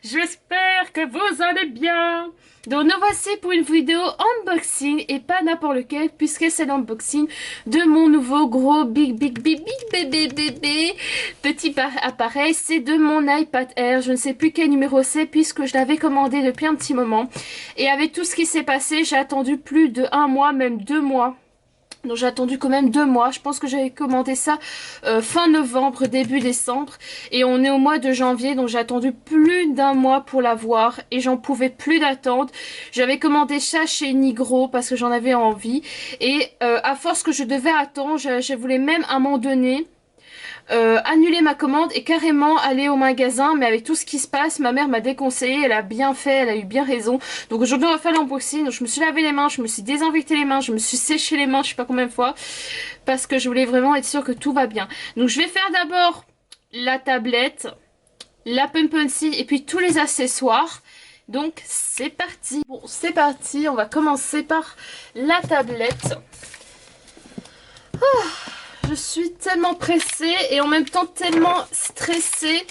J'espère que vous allez bien. Donc nous voici pour une vidéo unboxing et pas n'importe lequel puisque c'est l'unboxing de mon nouveau gros big bébé petit appareil. C'est de mon iPad Air, je ne sais plus quel numéro c'est puisque je l'avais commandé depuis un petit moment. Et avec tout ce qui s'est passé, j'ai attendu plus de 1 mois, même 2 mois. Donc j'ai attendu quand même 2 mois. Je pense que j'avais commandé ça fin novembre, début décembre. Et on est au mois de janvier, donc j'ai attendu plus d'1 mois pour l'avoir. Et j'en pouvais plus d'attendre. J'avais commandé ça chez Nigro parce que j'en avais envie. Et à force que je devais attendre, je voulais même à un moment donné annuler ma commande et carrément aller au magasin, mais avec tout ce qui se passe, ma mère m'a déconseillé, elle a bien fait, elle a eu bien raison. Donc aujourd'hui on va faire l'unboxing. Donc je me suis lavé les mains, je me suis désinfecté les mains, je me suis séché les mains, je sais pas combien de fois, parce que je voulais vraiment être sûre que tout va bien. Donc je vais faire d'abord la tablette, l'Apple Pencil et puis tous les accessoires. Donc c'est parti. Bon, c'est parti, on va commencer par la tablette. Je suis tellement pressée et en même temps tellement stressée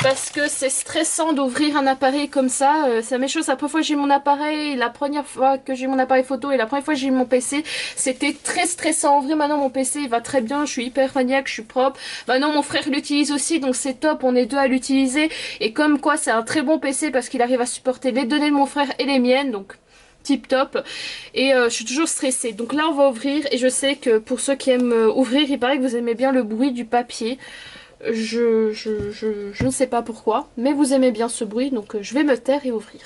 parce que c'est stressant d'ouvrir un appareil comme ça. Ça m'est chose, la première fois que j'ai mon appareil, la première fois que j'ai mon appareil photo et la première fois que j'ai mon PC, c'était très stressant à ouvrir. Maintenant mon PC il va très bien, je suis hyper maniaque, je suis propre. Maintenant mon frère l'utilise aussi, donc c'est top, on est deux à l'utiliser. Et comme quoi c'est un très bon PC parce qu'il arrive à supporter les données de mon frère et les miennes, donc tip top. Et je suis toujours stressée, donc là on va ouvrir. Et je sais que pour ceux qui aiment ouvrir, il paraît que vous aimez bien le bruit du papier. Je ne sais pas pourquoi, mais vous aimez bien ce bruit, donc je vais me taire et ouvrir.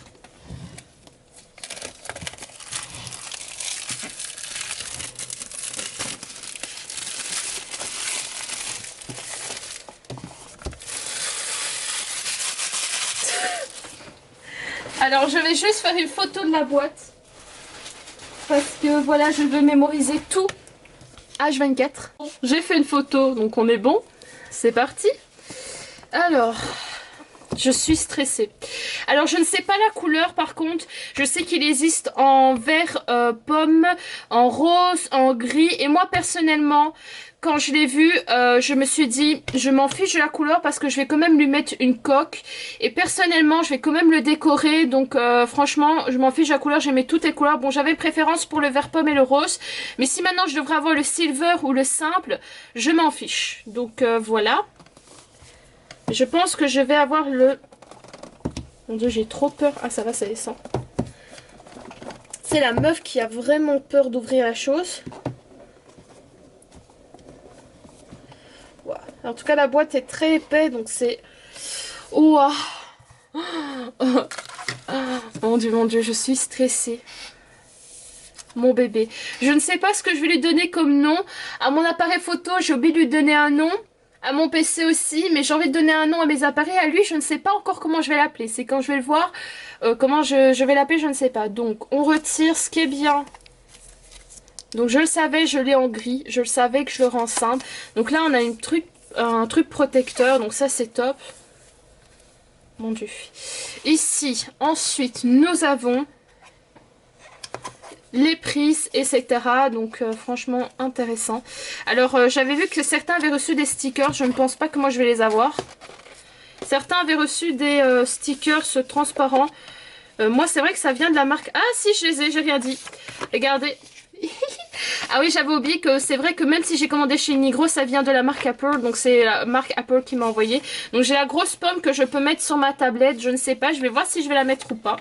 Alors je vais juste faire une photo de la boîte parce que voilà, je veux mémoriser tout H24. J'ai fait une photo, donc on est bon. C'est parti. Alors, je suis stressée. Alors, je ne sais pas la couleur, par contre. Je sais qu'il existe en vert pomme, en rose, en gris. Et moi, personnellement, quand je l'ai vu, je me suis dit, je m'en fiche de la couleur parce que je vais quand même lui mettre une coque. Et personnellement, je vais quand même le décorer. Donc, franchement, je m'en fiche de la couleur. J'aimais toutes les couleurs. Bon, j'avais préférence pour le vert pomme et le rose. Mais si maintenant, je devrais avoir le silver ou le simple, je m'en fiche. Donc, voilà. Je pense que je vais avoir le... Mon dieu, j'ai trop peur. Ah, ça va, ça descend. C'est la meuf qui a vraiment peur d'ouvrir la chose. Wow. En tout cas, la boîte est très épais, donc c'est... Ouah. Mon dieu, je suis stressée. Mon bébé. Je ne sais pas ce que je vais lui donner comme nom. À mon appareil photo, j'ai oublié de lui donner un nom. À mon PC aussi, mais j'ai envie de donner un nom à mes appareils. À lui, je ne sais pas encore comment je vais l'appeler. C'est quand je vais le voir. Comment je vais l'appeler, je ne sais pas. Donc, on retire ce qui est bien. Donc, je le savais, je l'ai en gris. Je le savais que je le rends simple. Donc là, on a un truc protecteur. Donc ça, c'est top. Mon dieu. Ici, ensuite, nous avons les prises, etc. Donc franchement intéressant. Alors j'avais vu que certains avaient reçu des stickers. Je ne pense pas que moi je vais les avoir. Certains avaient reçu des stickers transparents. Moi c'est vrai que ça vient de la marque... Ah si, je les ai, j'ai rien dit. Regardez. Ah oui, j'avais oublié que c'est vrai que même si j'ai commandé chez Nigro, ça vient de la marque Apple. Donc c'est la marque Apple qui m'a envoyé. Donc j'ai la grosse pomme que je peux mettre sur ma tablette. Je ne sais pas, je vais voir si je vais la mettre ou pas.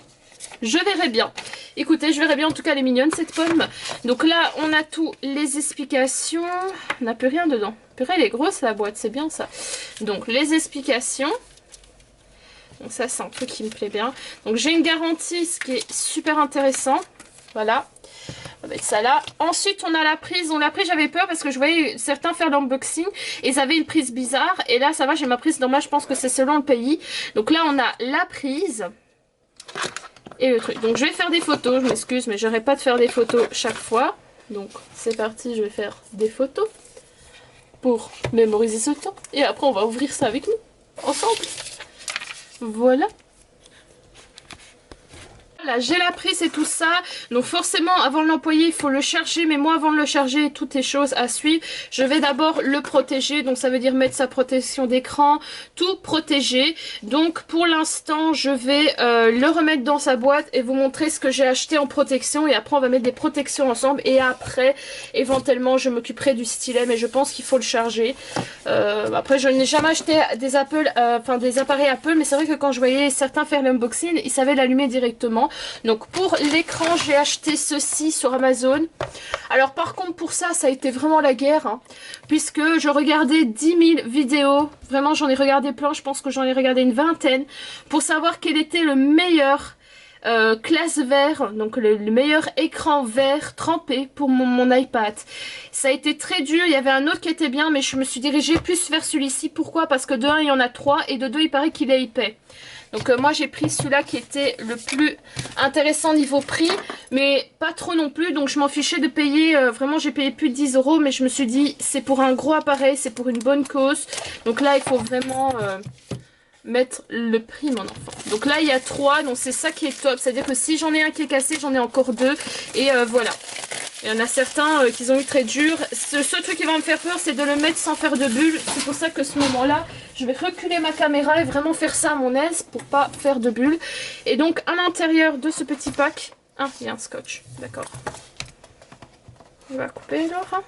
Je verrai bien. Écoutez, je verrai bien. En tout cas, elle est mignonne cette pomme. Donc là, on a tous les explications. On n'a plus rien dedans. Purée, elle est grosse la boîte, c'est bien ça. Donc les explications. Donc ça, c'est un truc qui me plaît bien. Donc j'ai une garantie, ce qui est super intéressant. Voilà. On va mettre ça là. Ensuite, on a la prise. Donc la prise, j'avais peur parce que je voyais certains faire l'unboxing et ils avaient une prise bizarre. Et là, ça va, j'ai ma prise normale. Je pense que c'est selon le pays. Donc là, on a la prise. Et le truc. Donc je vais faire des photos, je m'excuse, mais j'aurais pas de faire des photos chaque fois. Donc c'est parti, je vais faire des photos pour mémoriser ce temps. Et après on va ouvrir ça avec nous, ensemble. Voilà. Voilà, j'ai la prise et tout ça, donc forcément avant de l'employer il faut le charger, mais moi avant de le charger, toutes les choses à suivre, je vais d'abord le protéger, donc ça veut dire mettre sa protection d'écran, tout protéger. Donc pour l'instant je vais le remettre dans sa boîte et vous montrer ce que j'ai acheté en protection, et après on va mettre des protections ensemble, et après éventuellement je m'occuperai du stylet, mais je pense qu'il faut le charger. Après je n'ai jamais acheté des des appareils Apple, mais c'est vrai que quand je voyais certains faire l'unboxing, ils savaient l'allumer directement. Donc pour l'écran j'ai acheté ceci sur Amazon. Alors par contre pour ça a été vraiment la guerre, hein, puisque je regardais 10 000 vidéos, vraiment j'en ai regardé plein, je pense que j'en ai regardé une vingtaine, pour savoir quel était le meilleur classe vert, donc le meilleur écran vert trempé pour mon iPad. Ça a été très dur, il y avait un autre qui était bien, mais je me suis dirigée plus vers celui-ci. Pourquoi? Parce que de 1 il y en a 3 et de 2 il paraît qu'il est épais. Donc moi j'ai pris celui-là qui était le plus intéressant niveau prix, mais pas trop non plus, donc je m'en fichais de payer, vraiment j'ai payé plus de 10 €, mais je me suis dit c'est pour un gros appareil, c'est pour une bonne cause, donc là il faut vraiment mettre le prix mon enfant. Donc là il y a 3, donc c'est ça qui est top, c'est à dire que si j'en ai un qui est cassé, j'en ai encore 2, et voilà. Il y en a certains qui ont eu très dur. Ce truc qui va me faire peur, c'est de le mettre sans faire de bulles. C'est pour ça que ce moment-là, je vais reculer ma caméra et vraiment faire ça à mon aise pour pas faire de bulles. Et donc à l'intérieur de ce petit pack, ah il y a un scotch, d'accord. On va couper alors.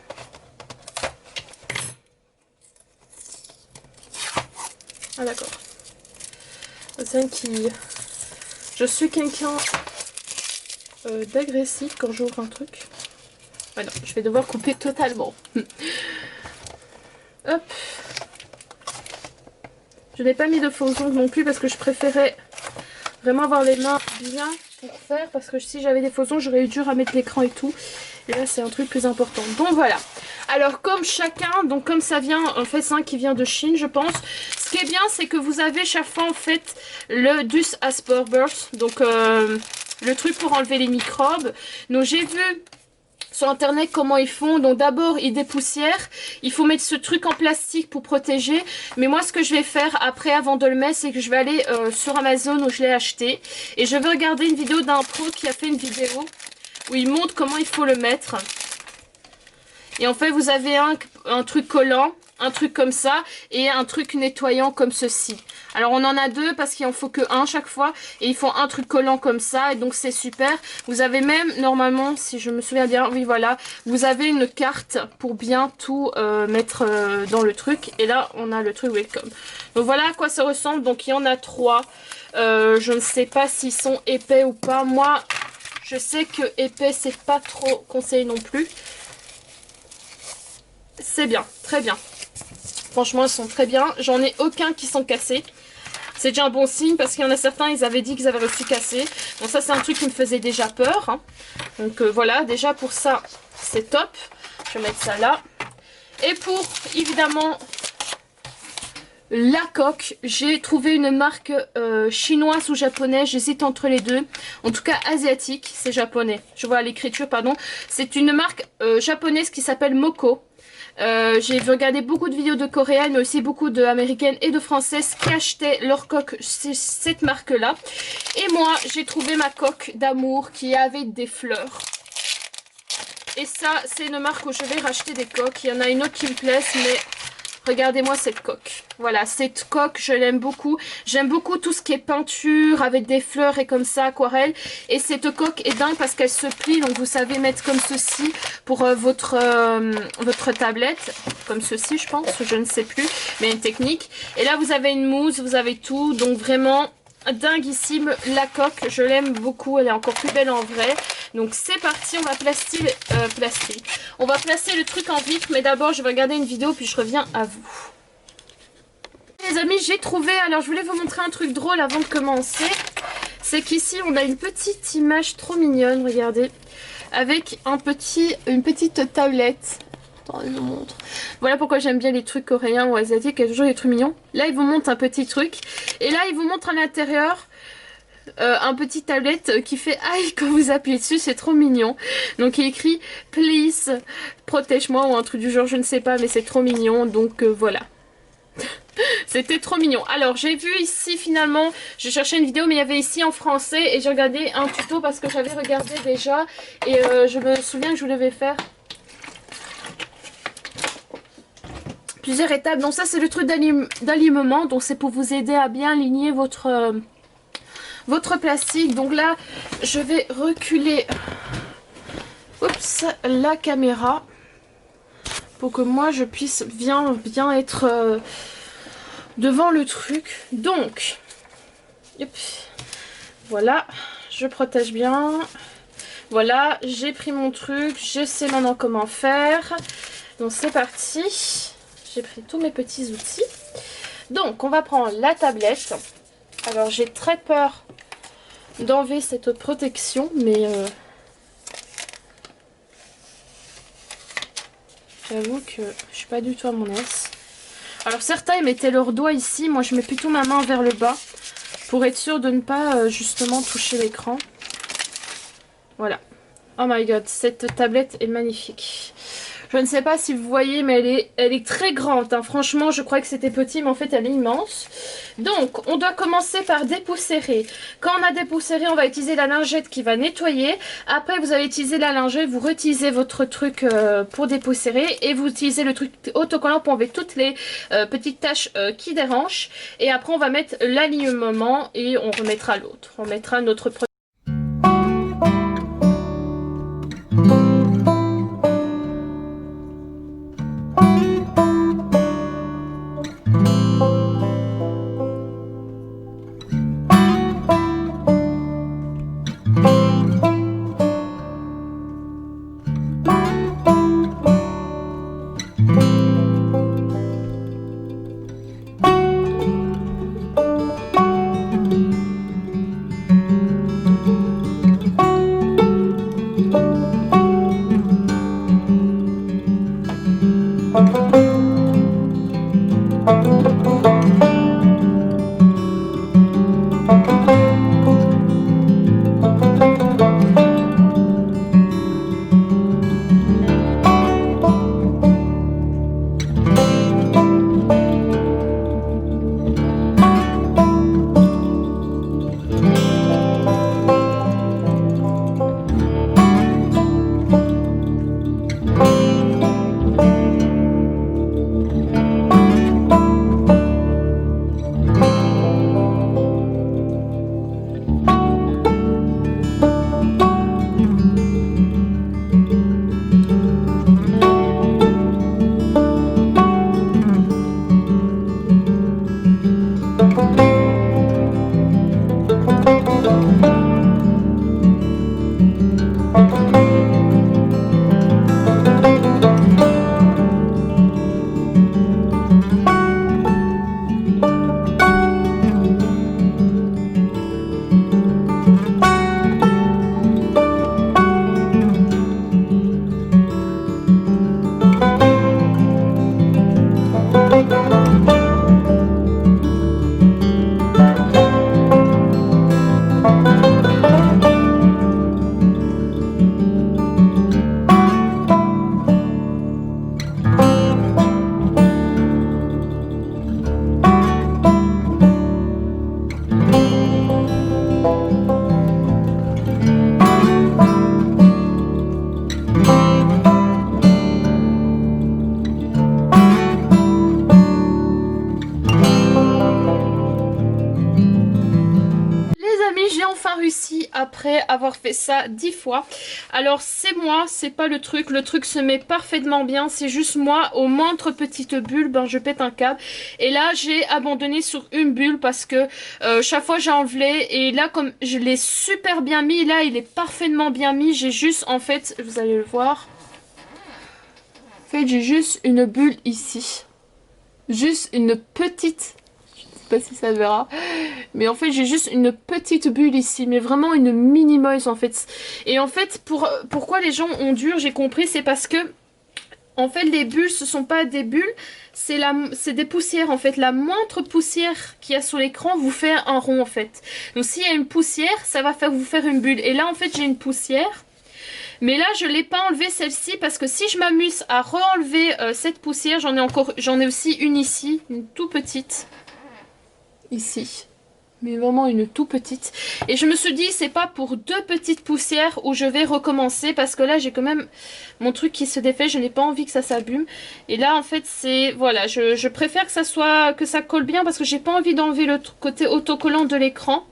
Ah d'accord. C'est qui... Je suis quelqu'un d'agressif quand j'ouvre un truc. Ah non, je vais devoir couper totalement. Hop. Je n'ai pas mis de faux ongles non plus parce que je préférais vraiment avoir les mains bien pour faire. Parce que si j'avais des faux ongles, j'aurais eu dur à mettre l'écran et tout. Et là, c'est un truc plus important. Donc voilà. Alors comme chacun, donc comme ça vient, en fait c'est un qui vient de Chine je pense. Ce qui est bien c'est que vous avez chaque fois en fait le Dus Asperbers. Donc le truc pour enlever les microbes. Donc j'ai vu sur internet comment ils font. Donc d'abord ils dépoussièrent, il faut mettre ce truc en plastique pour protéger, mais moi ce que je vais faire après avant de le mettre, c'est que je vais aller sur Amazon où je l'ai acheté, et je vais regarder une vidéo d'un pro qui a fait une vidéo où il montre comment il faut le mettre. Et en fait vous avez un truc collant, un truc comme ça, et un truc nettoyant comme ceci. Alors on en a 2 parce qu'il en faut que 1 chaque fois, et ils font un truc collant comme ça, et donc c'est super. Vous avez même normalement, si je me souviens bien, oui voilà, vous avez une carte pour bien tout mettre dans le truc, et là on a le truc welcome. Donc voilà à quoi ça ressemble. Donc il y en a 3, je ne sais pas s'ils sont épais ou pas. Moi je sais que épais c'est pas trop conseillé non plus. C'est bien, très bien. Franchement, ils sont très bien. J'en ai aucun qui sont cassés. C'est déjà un bon signe parce qu'il y en a certains, ils avaient dit qu'ils avaient reçu cassé. Bon, ça, c'est un truc qui me faisait déjà peur, hein. Donc voilà, déjà pour ça, c'est top. Je vais mettre ça là. Et pour, évidemment, la coque, j'ai trouvé une marque chinoise ou japonaise. J'hésite entre les deux. En tout cas, asiatique, c'est japonais. Je vois l'écriture, pardon. C'est une marque japonaise qui s'appelle Moko. J'ai regardé beaucoup de vidéos de coréennes, mais aussi beaucoup d'américaines et de françaises qui achetaient leur coque cette marque là. Et moi j'ai trouvé ma coque d'amour qui avait des fleurs. Et ça c'est une marque où je vais racheter des coques. Il y en a une autre qui me plaise, mais regardez-moi cette coque. Voilà, cette coque, je l'aime beaucoup. J'aime beaucoup tout ce qui est peinture avec des fleurs et comme ça, aquarelle. Et cette coque est dingue parce qu'elle se plie. Donc vous savez mettre comme ceci pour votre tablette. Comme ceci, je pense. Je ne sais plus. Mais une technique. Et là, vous avez une mousse, vous avez tout. Donc vraiment dinguissime. La coque, je l'aime beaucoup. Elle est encore plus belle en vrai. Donc c'est parti, on va placer le truc en vitre. Mais d'abord, je vais regarder une vidéo puis je reviens à vous. Les amis, j'ai trouvé, alors je voulais vous montrer un truc drôle avant de commencer. C'est qu'ici on a une petite image trop mignonne, regardez, avec une petite tablette. Attends, je vous montre. Voilà pourquoi j'aime bien les trucs coréens ou asiatiques, il y a toujours des trucs mignons. Là, ils vous montrent un petit truc, et là, ils vous montrent à l'intérieur un petit tablette qui fait aïe quand vous appuyez dessus, c'est trop mignon. Donc il est écrit please protège-moi ou un truc du genre, je ne sais pas, mais c'est trop mignon. Donc voilà. C'était trop mignon. Alors j'ai vu ici finalement, je cherchais une vidéo mais il y avait ici en français et j'ai regardé un tuto parce que j'avais regardé déjà et je me souviens que je devais faire plusieurs étapes. Donc ça c'est le truc d'alignement, donc c'est pour vous aider à bien aligner votre plastique. Donc là je vais reculer la caméra pour que moi je puisse bien être devant le truc. Donc yep, voilà, je protège bien. Voilà, j'ai pris mon truc, je sais maintenant comment faire. Donc c'est parti, j'ai pris tous mes petits outils. Donc on va prendre la tablette. Alors j'ai très peur d'enlever cette protection, mais j'avoue que je suis pas du tout à mon aise. Alors certains ils mettaient leurs doigts ici, moi je mets plutôt ma main vers le bas pour être sûr de ne pas justement toucher l'écran. Voilà. Oh my god, cette tablette est magnifique. Je ne sais pas si vous voyez, mais elle est très grande, hein. Franchement, je croyais que c'était petit, mais en fait, elle est immense. Donc, on doit commencer par dépoussiérer. Quand on a dépoussiéré, on va utiliser la lingette qui va nettoyer. Après, vous allez utiliser la lingette, vous réutilisez votre truc pour dépoussiérer. Et vous utilisez le truc autocollant pour enlever toutes les petites taches qui dérangent. Et après, on va mettre l'alignement et on remettra l'autre. On mettra notre produit. Après avoir fait ça 10 fois. Alors c'est moi, c'est pas le truc se met parfaitement bien, c'est juste moi, au moindre petite bulle, ben je pète un câble. Et là j'ai abandonné sur une bulle parce que chaque fois j'ai enlevé, et là comme je l'ai super bien mis, là il est parfaitement bien mis, j'ai juste en fait, vous allez le voir, en fait j'ai juste une bulle ici, juste une petite, pas si ça se verra, mais en fait j'ai juste une petite bulle ici, mais vraiment une mini moise en fait. Et en fait pourquoi les gens ont dur, j'ai compris, c'est parce que en fait les bulles ce sont pas des bulles, c'est des poussières en fait. La moindre poussière qu'il y a sur l'écran vous fait un rond en fait. Donc s'il y a une poussière, ça va vous faire une bulle. Et là en fait j'ai une poussière. Mais là, je ne l'ai pas enlevé celle-ci parce que si je m'amuse à re-enlever cette poussière, j'en ai aussi une ici, une tout petite. Ici. Mais vraiment une tout petite. Et je me suis dit, c'est pas pour 2 petites poussières où je vais recommencer parce que là, j'ai quand même mon truc qui se défait. Je n'ai pas envie que ça s'abîme. Et là, en fait, c'est... Voilà, je préfère que ça colle bien parce que j'ai pas envie d'enlever le côté autocollant de l'écran.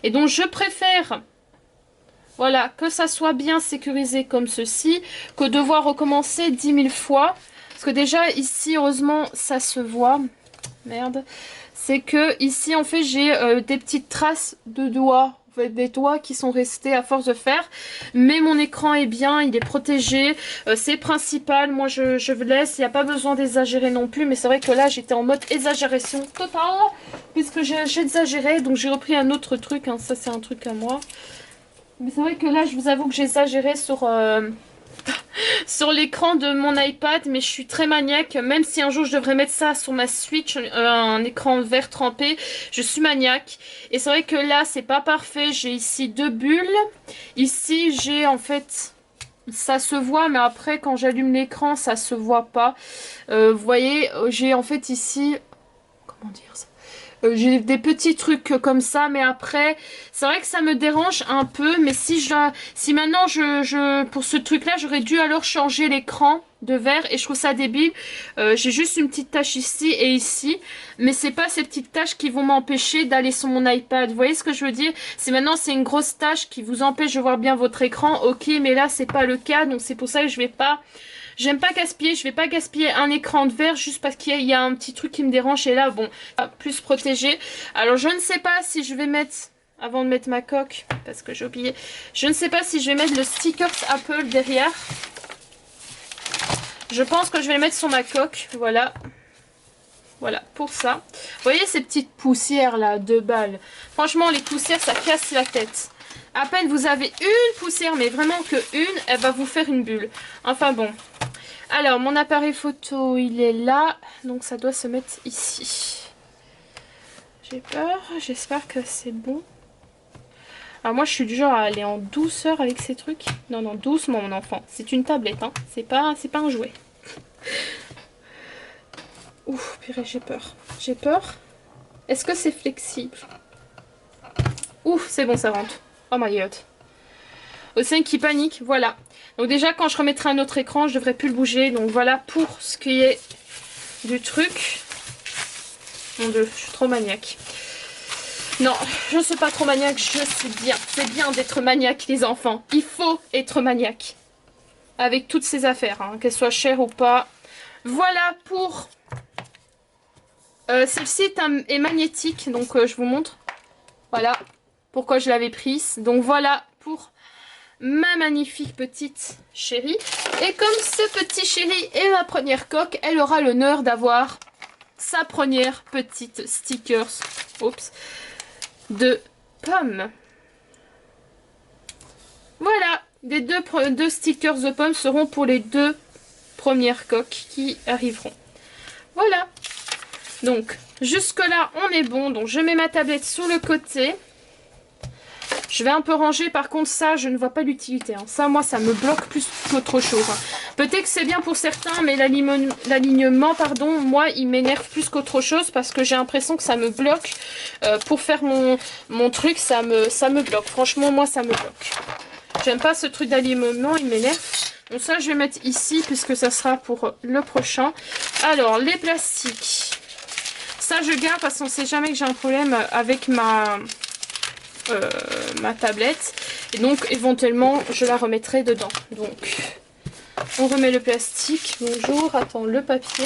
Et donc, je préfère... Voilà, que ça soit bien sécurisé comme ceci, que devoir recommencer 10 000 fois. Parce que déjà, ici, heureusement, ça se voit. Merde. C'est que ici, en fait, j'ai des petites traces de doigts. En fait, des doigts qui sont restés à force de faire. Mais mon écran est bien, il est protégé. C'est principal. Moi, je laisse. Il n'y a pas besoin d'exagérer non plus. Mais c'est vrai que là, j'étais en mode exagération totale. Puisque j'ai exagéré. Donc, j'ai repris un autre truc. Hein. Ça, c'est un truc à moi. Mais c'est vrai que là, je vous avoue que j'ai exagéré sur, sur l'écran de mon iPad. Mais je suis très maniaque. Même si un jour, je devrais mettre ça sur ma Switch, un écran vert trempé, je suis maniaque. Et c'est vrai que là, c'est pas parfait. J'ai ici 2 bulles. Ici, j'ai en fait... Ça se voit, mais après, quand j'allume l'écran, ça se voit pas. Vous voyez, j'ai en fait ici... Comment dire ça ? J'ai des petits trucs comme ça, mais après, c'est vrai que ça me dérange un peu. Mais si maintenant, pour ce truc-là, j'aurais dû alors changer l'écran de verre et je trouve ça débile. J'ai juste une petite tache ici et ici, mais c'est pas ces petites taches qui vont m'empêcher d'aller sur mon iPad. Vous voyez ce que je veux dire? C'est une grosse tache qui vous empêche de voir bien votre écran. Ok, mais là, c'est pas le cas, donc c'est pour ça que je vais pas... J'aime pas gaspiller, je vais pas gaspiller un écran de verre juste parce qu'il y a un petit truc qui me dérange et là, bon, plus protégé. Alors, je ne sais pas si je vais mettre, avant de mettre ma coque, parce que j'ai oublié, je ne sais pas si je vais mettre le stickers Apple derrière. Je pense que je vais le mettre sur ma coque, voilà. Voilà, pour ça. Vous voyez ces petites poussières là, 2 balles. Franchement, les poussières, ça casse la tête. À peine vous avez une poussière, mais vraiment que une, elle va vous faire une bulle. Enfin bon. Alors, mon appareil photo, il est là. Donc, ça doit se mettre ici. J'ai peur. J'espère que c'est bon. Alors, moi, je suis du genre à aller en douceur avec ces trucs. Non, non, doucement, mon enfant. C'est une tablette, hein. C'est pas un jouet. Ouf, purée, j'ai peur. J'ai peur. Est-ce que c'est flexible? Ouf, c'est bon, ça rentre. Oh my god. Océan qui panique, voilà. Donc déjà, quand je remettrai un autre écran, je devrais plus le bouger. Donc voilà pour ce qui est du truc. Mon Dieu, je suis trop maniaque. Non, je ne suis pas trop maniaque, je sais bien. C'est bien d'être maniaque, les enfants. Il faut être maniaque. Avec toutes ces affaires, hein, qu'elles soient chères ou pas. Voilà pour... Celle-ci est magnétique, donc je vous montre. Voilà pourquoi je l'avais prise. Donc voilà pour ma magnifique petite chérie. Et comme ce petit chéri est ma première coque, elle aura l'honneur d'avoir sa première petite stickers de pommes. Voilà, les deux stickers de pommes seront pour les 2 premières coques qui arriveront. Voilà. Donc, jusque là, on est bon. Donc, je mets ma tablette sur le côté. Je vais un peu ranger, par contre ça je ne vois pas l'utilité, hein. Ça moi ça me bloque plus qu'autre chose, hein. Peut-être que c'est bien pour certains, mais l'alignement pardon, moi il m'énerve plus qu'autre chose parce que j'ai l'impression que ça me bloque. Pour faire mon truc ça me bloque, franchement moi ça me bloque. J'aime pas ce truc d'alignement, il m'énerve. Donc ça je vais mettre ici puisque ça sera pour le prochain. Alors les plastiques, ça je garde parce qu'on sait jamais que j'ai un problème avec ma tablette et donc éventuellement je la remettrai dedans. Donc on remet le plastique. Bonjour, attends, le papier.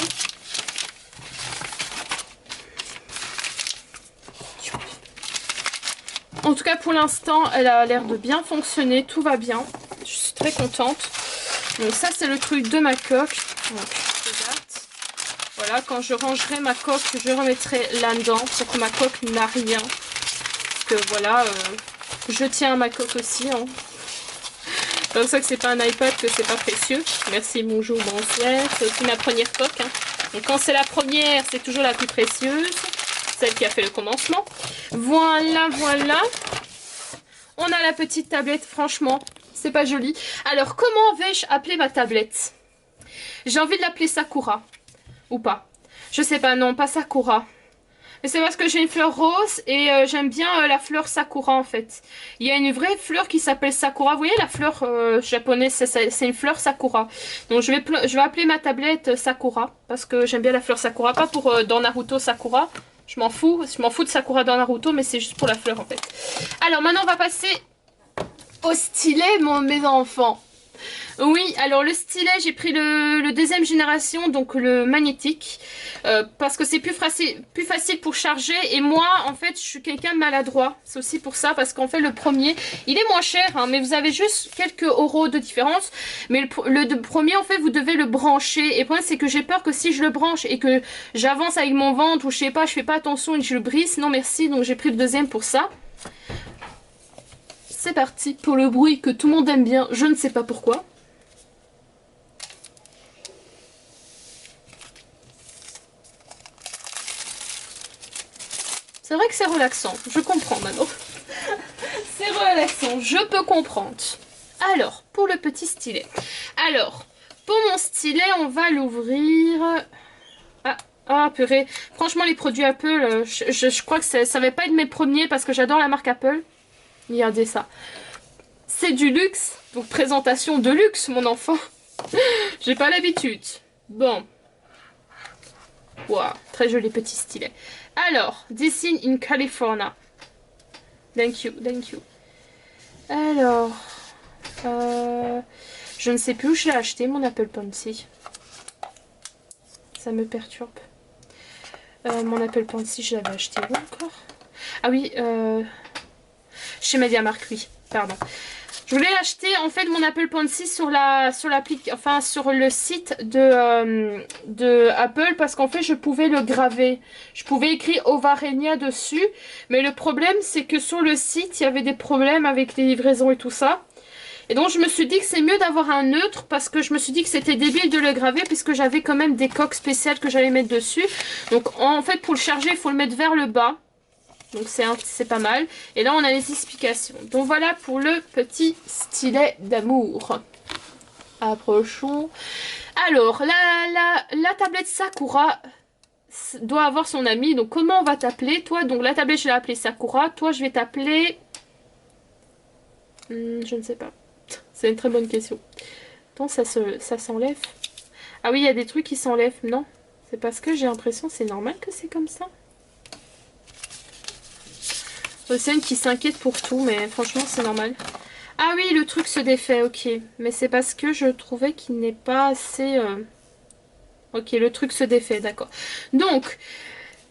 En tout cas pour l'instant elle a l'air de bien fonctionner, tout va bien, je suis très contente. Donc ça c'est le truc de ma coque. Donc je garde. Voilà, quand je rangerai ma coque je remettrai là-dedans pour que ma coque n'a rien. Que voilà, je tiens à ma coque aussi, hein. C'est pour ça que c'est pas un iPad, que c'est pas précieux. Merci, bonjour, bonsoir. C'est aussi ma première coque, hein. Donc quand c'est la première, c'est toujours la plus précieuse. Celle qui a fait le commencement. Voilà, voilà. on a la petite tablette, franchement, c'est pas joli. Alors, comment vais-je appeler ma tablette? J'ai envie de l'appeler Sakura. Ou pas. Je sais pas, non, pas Sakura. Mais c'est parce que j'ai une fleur rose et j'aime bien la fleur Sakura en fait. Il y a une vraie fleur qui s'appelle Sakura. Vous voyez la fleur japonaise, c'est une fleur Sakura. Donc je vais appeler ma tablette Sakura. Parce que j'aime bien la fleur Sakura. Pas pour dans Naruto Sakura. Je m'en fous de Sakura dans Naruto, mais c'est juste pour la fleur en fait. Alors maintenant on va passer au stylet, mes enfants. Oui, alors le stylet, j'ai pris le deuxième génération, donc le magnétique, parce que c'est plus facile pour charger. Et moi, en fait, je suis quelqu'un de maladroit. C'est aussi pour ça, parce qu'en fait, le premier, il est moins cher, hein, mais vous avez juste quelques euros de différence. Mais le premier, en fait, vous devez le brancher. Et le problème, c'est que j'ai peur que si je le branche et que j'avance avec mon ventre, ou je sais pas, je fais pas attention et que je le brise, non merci, donc j'ai pris le deuxième pour ça. C'est parti pour le bruit que tout le monde aime bien, je ne sais pas pourquoi. C'est vrai que c'est relaxant, je comprends maintenant. C'est relaxant, je peux comprendre. Alors, pour le petit stylet. Alors, pour mon stylet, on va l'ouvrir. Ah, purée. Franchement, les produits Apple, je crois que ça va pas être mes premiers parce que j'adore la marque Apple. Regardez ça. C'est du luxe, donc présentation de luxe, mon enfant. J'ai pas l'habitude. Bon. Waouh, très joli petit stylet. Alors, Design in California. Thank you, thank you. Alors, je ne sais plus où je l'ai acheté, mon Apple Pencil. Ça me perturbe. Mon Apple Pencil, je l'avais acheté où encore? Ah oui, chez MediaMarkt, oui, pardon. Je voulais acheter en fait mon Apple Pencil sur sur le site de Apple parce qu'en fait je pouvais le graver. Je pouvais écrire Ovarenia dessus, mais le problème c'est que sur le site il y avait des problèmes avec les livraisons et tout ça. Et donc je me suis dit que c'est mieux d'avoir un neutre parce que je me suis dit que c'était débile de le graver puisque j'avais quand même des coques spéciales que j'allais mettre dessus. Donc en fait pour le charger il faut le mettre vers le bas. Donc c'est pas mal. Et là on a les explications. Donc voilà pour le petit stylet d'amour. Approchons. Alors la tablette Sakura doit avoir son ami. Donc comment on va t'appeler? Toi, donc la tablette je l'ai appelée Sakura. Toi je vais t'appeler... je ne sais pas. C'est une très bonne question. Attends, ça s'enlève. Ah oui, il y a des trucs qui s'enlèvent. Non, c'est parce que j'ai l'impression c'est normal que c'est comme ça. C'est une qui s'inquiète pour tout, mais franchement c'est normal. Ah oui, le truc se défait, ok. Mais c'est parce que je trouvais qu'il n'est pas assez... Ok, le truc se défait, d'accord. Donc,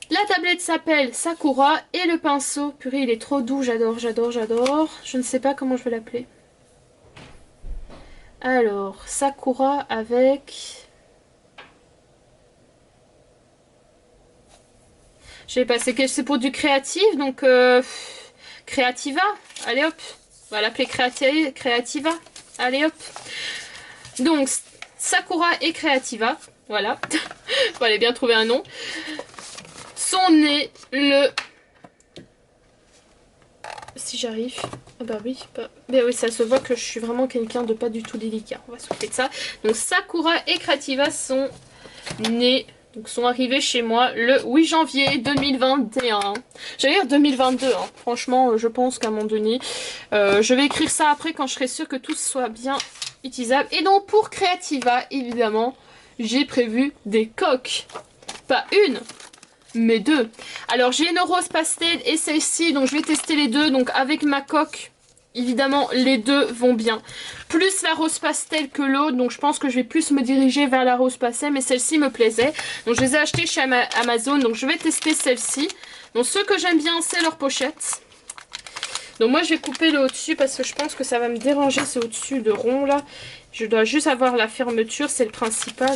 la tablette s'appelle Sakura et le pinceau, purée, il est trop doux, j'adore, j'adore, j'adore. Je ne sais pas comment je vais l'appeler. Alors, Sakura avec... Je vais passer que c'est pour du créatif, donc Creativa, allez hop, on va l'appeler Creativa, allez hop. Donc Sakura et Creativa, voilà, il fallait bien trouver un nom. Sont nés le... Si j'arrive, ah bah oui, mais oui, ça se voit que je suis vraiment quelqu'un de pas du tout délicat, on va s'occuper de ça. Donc Sakura et Creativa sont nés... Donc sont arrivés chez moi le 8 janvier 2021. J'allais dire 2022, hein. Franchement, je pense qu'à un moment donné, je vais écrire ça après quand je serai sûre que tout soit bien utilisable. Et donc pour Creativa, évidemment, j'ai prévu des coques. Pas une, mais deux. Alors j'ai une rose pastel et celle-ci, donc je vais tester les deux. Donc avec ma coque, évidemment, les deux vont bien. Plus la rose pastel que l'autre, donc je pense que je vais plus me diriger vers la rose pastel, mais celle-ci me plaisait. Donc je les ai achetées chez Amazon, donc je vais tester celle-ci. Donc ce que j'aime bien, c'est leur pochette. Donc moi je vais couper le au-dessus parce que je pense que ça va me déranger, ce au-dessus de rond là. Je dois juste avoir la fermeture, c'est le principal.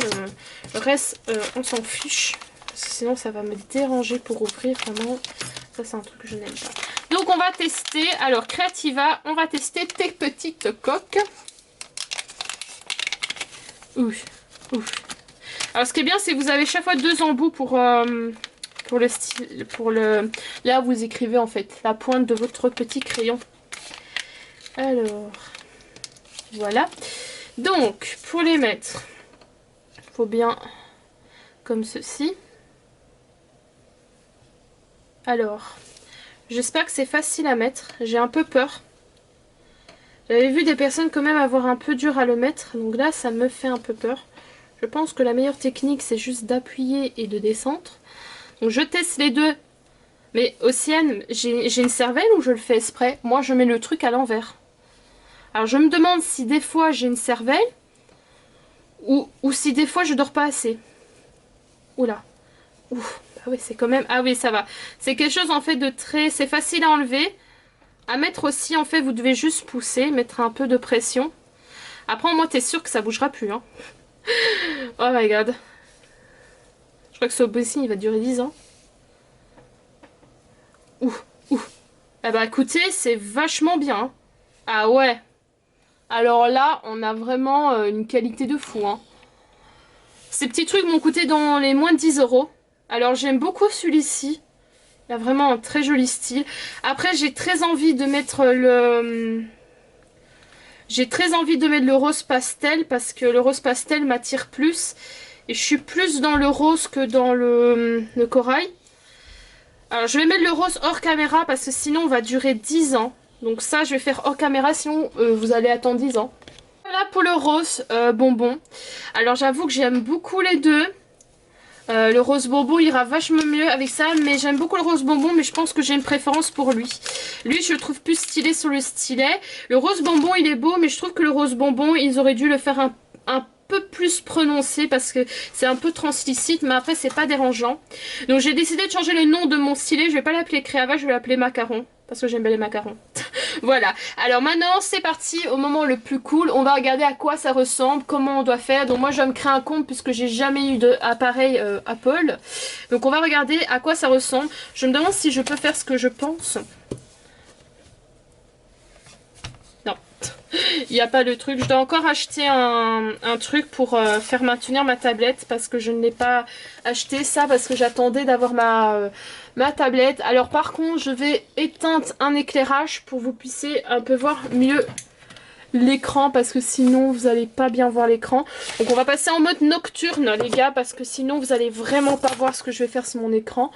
Le reste, on s'en fiche. Parce que sinon ça va me déranger pour ouvrir, vraiment. Ça c'est un truc que je n'aime pas. Donc on va tester, alors Creativa, on va tester tes petites coques. Ouf, ouf. Alors ce qui est bien, c'est que vous avez chaque fois deux embouts pour le style, là où vous écrivez en fait la pointe de votre petit crayon. Alors, voilà. Donc, pour les mettre, il faut bien comme ceci. Alors, j'espère que c'est facile à mettre. J'ai un peu peur. J'avais vu des personnes quand même avoir un peu dur à le mettre. Donc là, ça me fait un peu peur. Je pense que la meilleure technique, c'est juste d'appuyer et de descendre. Donc je teste les deux. Mais Océane, j'ai une cervelle ou je le fais exprès? Moi, je mets le truc à l'envers. Alors je me demande si des fois j'ai une cervelle ou si des fois je dors pas assez. Oula. Ouf. Ah oui, c'est quand même... Ah oui, ça va. C'est quelque chose en fait de très... C'est facile à enlever. À mettre aussi, en fait, vous devez juste pousser, mettre un peu de pression. Après, moi, t'es sûr que ça bougera plus, hein. Oh my god. Je crois que ce bossing, il va durer 10 ans. Ouh, ouh. Eh bah écoutez, c'est vachement bien, hein. Ah ouais. Alors là, on a vraiment une qualité de fou, hein. Ces petits trucs m'ont coûté dans les moins de 10 euros. Alors j'aime beaucoup celui-ci. Il a vraiment un très joli style. Après, j'ai très envie de mettre le... J'ai très envie de mettre le rose pastel parce que le rose pastel m'attire plus. Et je suis plus dans le rose que dans le corail. Alors je vais mettre le rose hors caméra parce que sinon on va durer 10 ans. Donc ça je vais faire hors caméra sinon vous allez attendre 10 ans. Voilà pour le rose bonbon. Alors j'avoue que j'aime beaucoup les deux. Le rose bonbon ira vachement mieux avec ça, mais j'aime beaucoup le rose bonbon, mais je pense que j'ai une préférence pour lui. Lui, je le trouve plus stylé sur le stylet. Le rose bonbon, il est beau, mais je trouve que le rose bonbon, ils auraient dû le faire un peu plus prononcé parce que c'est un peu translucide, mais après, c'est pas dérangeant. Donc, j'ai décidé de changer le nom de mon stylet. Je vais pas l'appeler Créava, je vais l'appeler Macaron. Parce que j'aime bien les macarons. Voilà. Alors maintenant, c'est parti au moment le plus cool. On va regarder à quoi ça ressemble, comment on doit faire. Donc moi, je vais me créer un compte puisque j'ai jamais eu d'appareil Apple. Donc on va regarder à quoi ça ressemble. Je me demande si je peux faire ce que je pense. Non. Il n'y a pas de truc. Je dois encore acheter un truc pour faire maintenir ma tablette parce que je ne l'ai pas acheté. Ça parce que j'attendais d'avoir ma tablette. Alors par contre, je vais éteindre un éclairage pour que vous puissiez un peu voir mieux l'écran parce que sinon vous allez pas bien voir l'écran. Donc on va passer en mode nocturne les gars parce que sinon vous allez vraiment pas voir ce que je vais faire sur mon écran.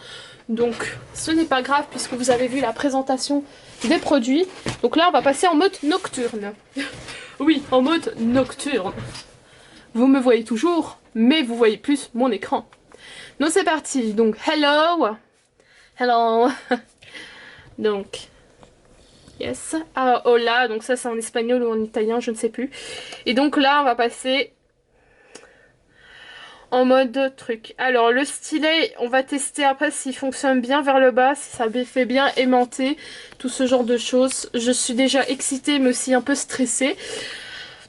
Donc ce n'est pas grave puisque vous avez vu la présentation des produits. Donc là on va passer en mode nocturne. Oui, en mode nocturne. Vous me voyez toujours, mais vous voyez plus mon écran. Donc c'est parti. Donc hello. Hello. Donc yes. Ah, hola, donc ça c'est en espagnol ou en italien, je ne sais plus. Et donc là, on va passer en mode truc. Alors le stylet, on va tester après s'il fonctionne bien vers le bas, si ça fait bien aimanter, tout ce genre de choses. Je suis déjà excitée mais aussi un peu stressée.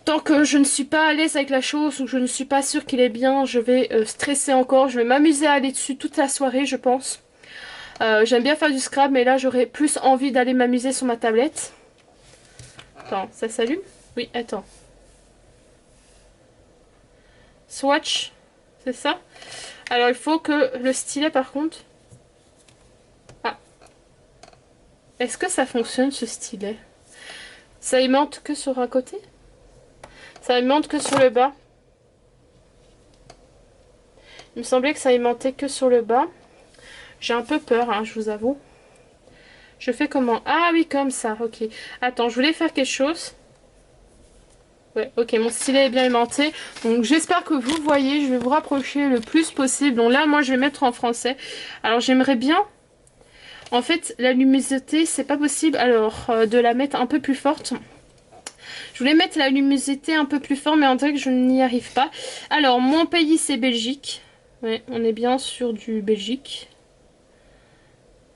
Tant que je ne suis pas à l'aise avec la chose ou je ne suis pas sûre qu'il est bien, je vais stresser encore. Je vais m'amuser à aller dessus toute la soirée, je pense. J'aime bien faire du scrap, mais là j'aurais plus envie d'aller m'amuser sur ma tablette. Attends, ça s'allume? Oui, attends. Swatch, c'est ça? Alors il faut que le stylet par contre... Ah. Est-ce que ça fonctionne ce stylet? Ça aimante que sur un côté? Ça aimante que sur le bas? Il me semblait que ça aimantait que sur le bas. J'ai un peu peur, hein, je vous avoue. Je fais comment? Ah oui, comme ça, ok. Attends, je voulais faire quelque chose. Ouais, ok, mon stylet est bien aimanté. Donc j'espère que vous voyez, je vais vous rapprocher le plus possible. Donc là, moi, je vais mettre en français. Alors j'aimerais bien... En fait, la luminosité, c'est pas possible. Alors, de la mettre un peu plus forte. Je voulais mettre la luminosité un peu plus fort, mais on dirait que je n'y arrive pas. Alors, mon pays, c'est Belgique. Ouais, on est bien sur du Belgique.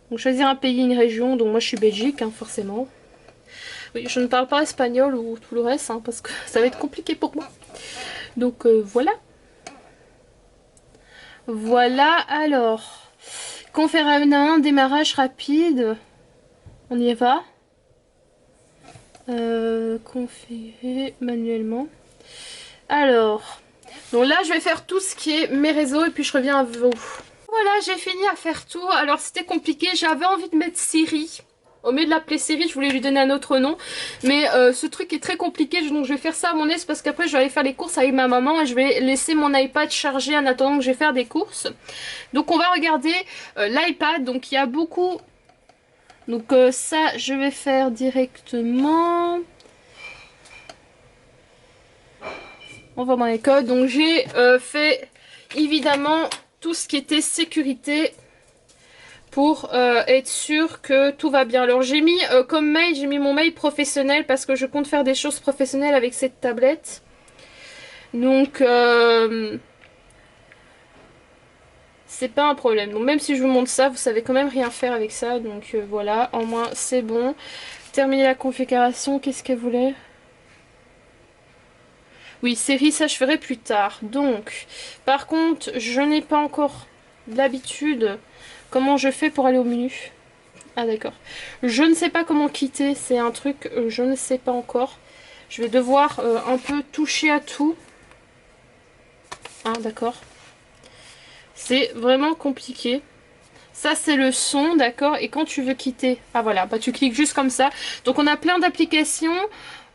Donc choisir un pays, une région, donc moi je suis Belgique, hein, forcément. Oui, je ne parle pas espagnol ou tout le reste, hein, parce que ça va être compliqué pour moi. Donc voilà. Voilà, alors. Conférer un démarrage rapide. On y va. Conférer manuellement. Alors. Donc là, je vais faire tout ce qui est mes réseaux et puis je reviens à vous. Voilà, j'ai fini à faire tout. Alors c'était compliqué, j'avais envie de mettre Siri. Au mieux de l'appeler série, je voulais lui donner un autre nom. Mais ce truc est très compliqué, donc je vais faire ça à mon aise parce qu'après je vais aller faire les courses avec ma maman et je vais laisser mon iPad charger en attendant que je vais faire des courses. Donc on va regarder l'iPad. Donc il y a beaucoup... Donc ça, je vais faire directement... On va dans les codes. Donc j'ai fait évidemment tout ce qui était sécurité pour être sûr que tout va bien. Alors j'ai mis comme mail, j'ai mis mon mail professionnel parce que je compte faire des choses professionnelles avec cette tablette. Donc c'est pas un problème. Donc même si je vous montre ça, vous savez quand même rien faire avec ça. Donc voilà, au moins c'est bon. Terminer la configuration, qu'est-ce qu'elle voulait? Oui, série, ça je ferai plus tard. Donc, par contre, je n'ai pas encore l'habitude. Comment je fais pour aller au menu? Ah d'accord. Je ne sais pas comment quitter, c'est un truc, je ne sais pas encore. Je vais devoir un peu toucher à tout. Ah d'accord. C'est vraiment compliqué. Ça c'est le son, d'accord. Et quand tu veux quitter, ah voilà, bah tu cliques juste comme ça. Donc on a plein d'applications.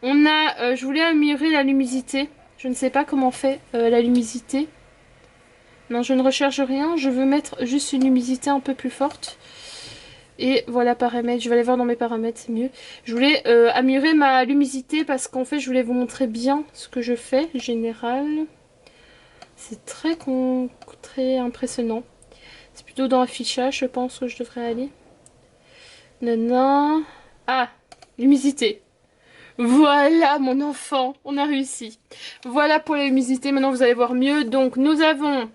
On a, je voulais améliorer la luminosité. Je ne sais pas comment on fait la luminosité. Non, je ne recherche rien. Je veux mettre juste une luminosité un peu plus forte. Et voilà, paramètres. Je vais aller voir dans mes paramètres, c'est mieux. Je voulais améliorer ma luminosité parce qu'en fait, je voulais vous montrer bien ce que je fais. Général. C'est très impressionnant. C'est plutôt dans affichage, je pense que je devrais aller. Non. Ah, luminosité. Voilà mon enfant, on a réussi. Voilà pour la luminosité, maintenant vous allez voir mieux. Donc nous avons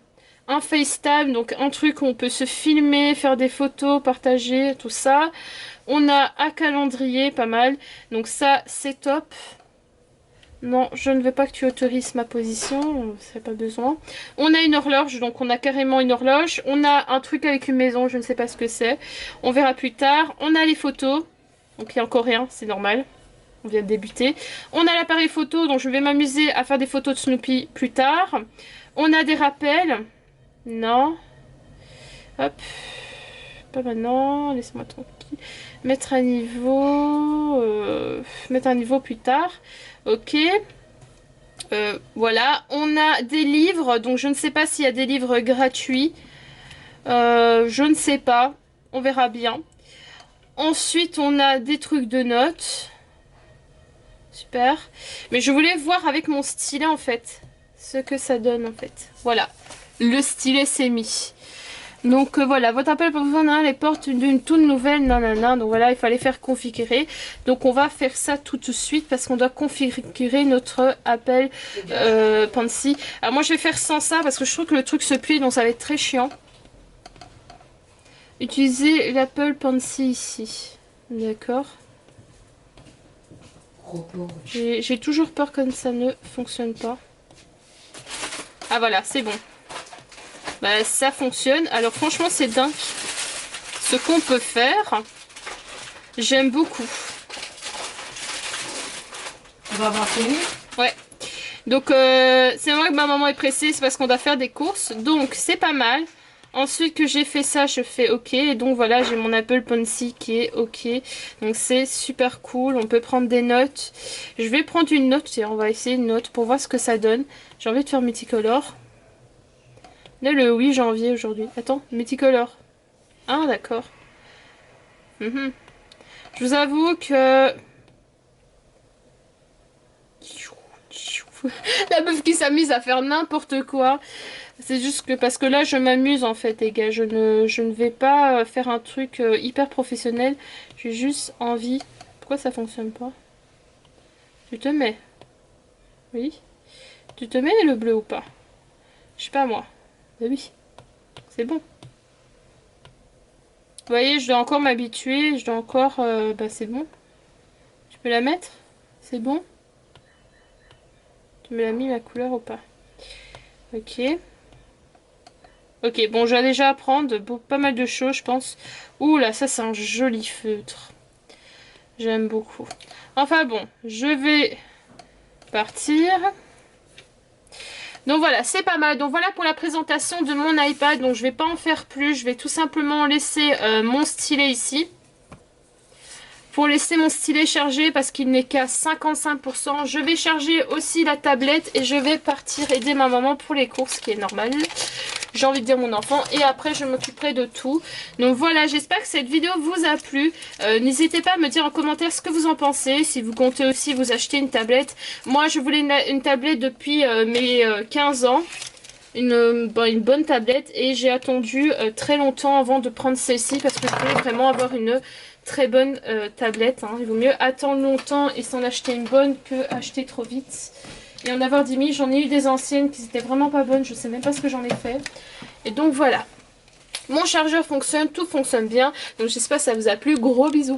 un FaceTime, donc un truc où on peut se filmer, faire des photos, partager, tout ça. On a un calendrier, pas mal. Donc ça, c'est top. Non, je ne veux pas que tu autorises ma position, ça n'a pas besoin. On a une horloge, donc on a carrément une horloge. On a un truc avec une maison, je ne sais pas ce que c'est. On verra plus tard. On a les photos, donc il y a encore rien, c'est normal. On vient de débuter. On a l'appareil photo, donc je vais m'amuser à faire des photos de Snoopy plus tard. On a des rappels. Non. Hop. Pas maintenant. Laisse-moi tranquille. Mettre à niveau. Mettre à niveau plus tard. Ok. Voilà. On a des livres. Donc je ne sais pas s'il y a des livres gratuits. Je ne sais pas. On verra bien. Ensuite, on a des trucs de notes. Super. Mais je voulais voir avec mon stylet en fait. Ce que ça donne en fait. Voilà. Le stylet s'est mis. Donc voilà. Votre appel pour vous les portes d'une toute nouvelle nanana. Donc voilà, il fallait faire configurer. Donc on va faire ça tout de suite parce qu'on doit configurer notre appel Pansy. Alors moi je vais faire sans ça parce que je trouve que le truc se plie donc ça va être très chiant. Utilisez l'Apple Pansy ici. D'accord. J'ai toujours peur que ça ne fonctionne pas. Ah voilà, c'est bon. Bah ça fonctionne. Alors franchement c'est dingue ce qu'on peut faire. J'aime beaucoup. On va avoir fini. Ouais. Donc c'est vrai que ma maman est pressée, c'est parce qu'on doit faire des courses. Donc c'est pas mal. Ensuite que j'ai fait ça, je fais OK. Et donc voilà, j'ai mon Apple Pencil qui est OK. Donc c'est super cool. On peut prendre des notes. Je vais prendre une note. Tiens, on va essayer une note pour voir ce que ça donne. J'ai envie de faire multicolore. Là, le 8 janvier aujourd'hui. Attends, multicolore. Ah, d'accord. Je vous avoue que... La meuf qui s'amuse à faire n'importe quoi. C'est juste que parce que là je m'amuse en fait les gars. Je ne vais pas faire un truc hyper professionnel. J'ai juste envie... Pourquoi ça fonctionne pas? Tu te mets? Oui. Tu te mets le bleu ou pas? Je sais pas moi. Bah oui. C'est bon. Vous voyez, je dois encore m'habituer. Je dois encore... bah c'est bon. Tu peux la mettre? C'est bon? Tu me l'as mis ma couleur ou pas? Ok. Ok, bon, je vais déjà apprendre pas mal de choses, je pense. Ouh là, ça c'est un joli feutre. J'aime beaucoup. Enfin bon, je vais partir. Donc voilà, c'est pas mal. Donc voilà pour la présentation de mon iPad. Donc je vais pas en faire plus. Je vais tout simplement laisser mon stylet ici. pour laisser mon stylet chargé parce qu'il n'est qu'à 55%. Je vais charger aussi la tablette et je vais partir aider ma maman pour les courses, ce qui est normal. J'ai envie de dire mon enfant, et après je m'occuperai de tout. Donc voilà, j'espère que cette vidéo vous a plu. N'hésitez pas à me dire en commentaire ce que vous en pensez, si vous comptez aussi vous acheter une tablette. Moi je voulais une tablette depuis mes 15 ans. Une bonne tablette, et j'ai attendu très longtemps avant de prendre celle-ci parce que je voulais vraiment avoir une très bonne tablette, hein. Il vaut mieux attendre longtemps et s'en acheter une bonne que acheter trop vite et en avoir 10 000. J'en ai eu des anciennes qui étaient vraiment pas bonnes, je sais même pas ce que j'en ai fait. Et donc voilà, mon chargeur fonctionne, tout fonctionne bien, donc j'espère que ça vous a plu. Gros bisous.